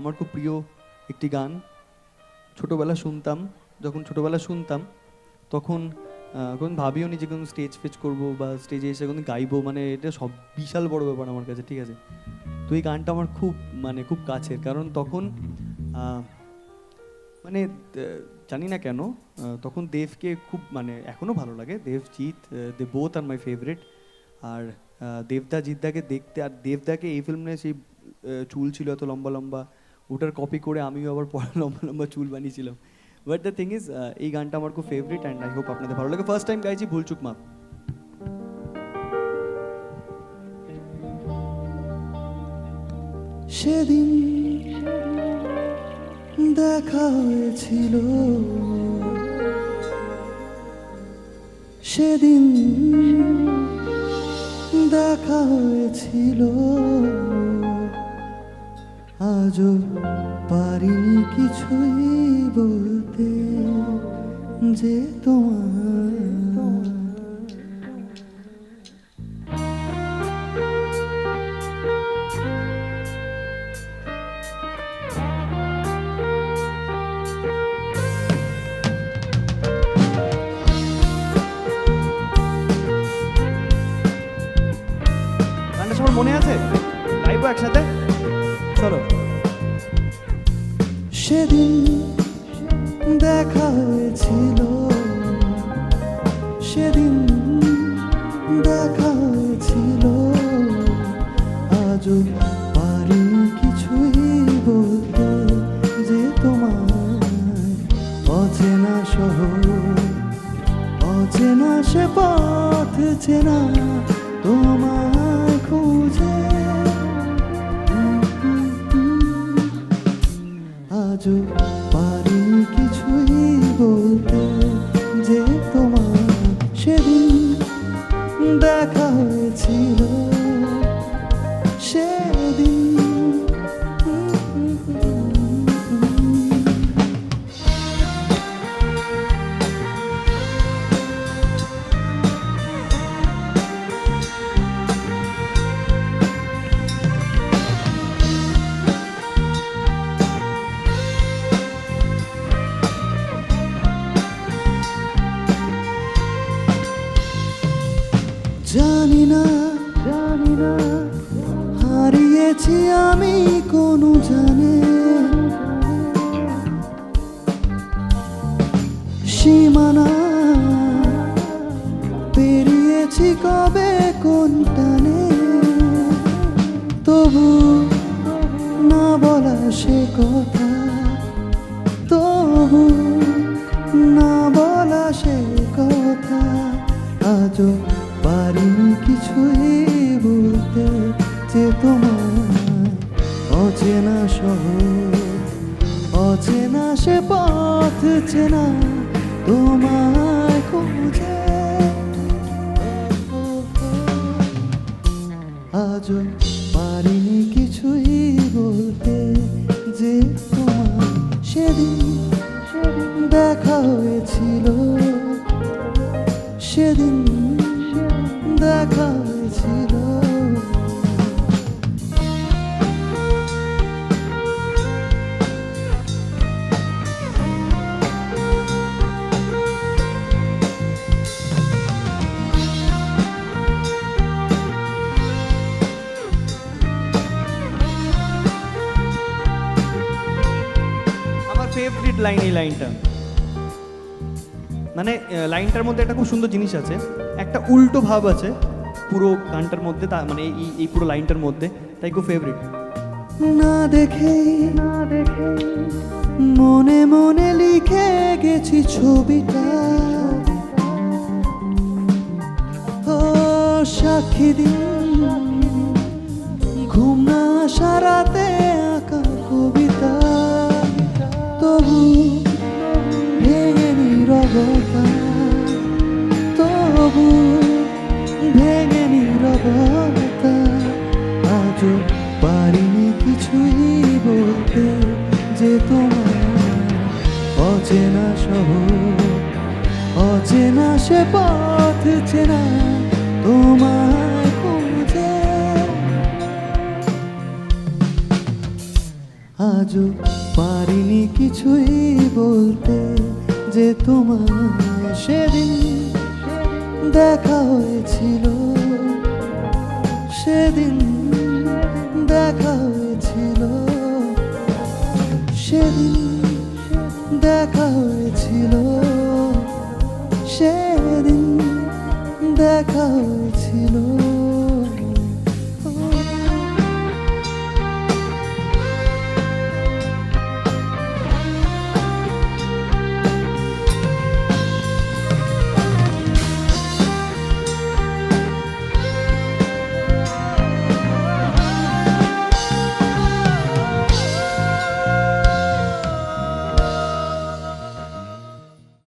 আমার খুব প্রিয় একটি গান ছোটোবেলা শুনতাম। যখন ছোটোবেলা শুনতাম তখন কোনো ভাবিও নি যে কোনো স্টেজ ফেজ করবো বা স্টেজে এসে কোনো গাইবো, মানে এটা সব বিশাল বড় ব্যাপার আমার কাছে, ঠিক আছে। তো এই গানটা আমার খুব খুব কাছের, কারণ তখন আহ, মানে জানি না কেন তখন দেবকে খুব এখনও ভালো লাগে। Debjit, they both are my favourite. আর দেবদা জিদ্দাকে দেখতে, আর দেবদাকে এই ফিল্মে সেই চুল ছিল এত লম্বা লম্বা, ওটার কপি করে আমিও আবার পরে লম্বা লম্বা চুল বানিয়েছিলাম। বাট দ্য থিং ইজ, এই গানটা আমার খুব ফেভারিট অ্যান্ড আই হোপ আপনাদের ভালো লাগে। ফার্স্ট টাইম গাইছি ভুলচুক মাপ। সেদিন দেখা হয়েছিল, সেদিন দেখা হয়েছিল, আজও পারিনি কিছুই বলতে যে তোমার। গানটা সবার মনে আছে? গাইবো একসাথে, চলো। সেদিন দেখা হয়েছিল, সেদিন দেখা হয়েছিল, আজও পারিনি কিছুই বলতে যে তোমার। অচেনা শহর, অচেনা সে পথ চেনা তোমায় খুঁজে, আজও পারিনি কিছুই বলতে যে তোমার। সেদিন দেখা হয়েছিল, সেদিন জানি না, জানি না হারিয়েছি আমি কোন জানে সীমানা, পেরিয়েছি কবে কোন টানে। তবু না বলা সে কথা, তবু না বলা সে কথা, আজও পারিনি কিছুই বলতে যে তোমার। অচেনা শহর, অচেনা সে পথ চেনা তোমায় খুঁজে, আজও পারিনি কিছুই বলতে যে তোমার। সেদিন দেখা হয়েছিল, সেদিন দেখা হয়েছিল। আমার ফেভারিট লাইন এই লাইনটা, লাইনটার মধ্যে একটা খুব সুন্দর জিনিস আছে, একটা উল্টো ভাব আছে পুরো গানটার মধ্যে, তা এই পুরো লাইনটার মধ্যে, তাই খুব ফেভারিট। না দেখে, না দেখে মনে মনে লিখে গেছি ছবিটা, ও সাক্ষী দিন ঘুম না আসা রাতে আঁকা কবিতা। তবু ভেঙে নীরবতা, তবু ভেঙে নীরবতা, আজও পারিনি কিছুই বলতে যে তোমার। অচেনা শহর, অচেনা সে পথ চেনা তোমায় খুঁজে, আজ আজও পারিনি কিছুই বলতে যে তোমায় সেদিন দেখা হয়েছিল, সেদিন দেখা হয়েছিল, সেদিন দেখা হয়েছিল, সেদিন দেখা হয়েছিল।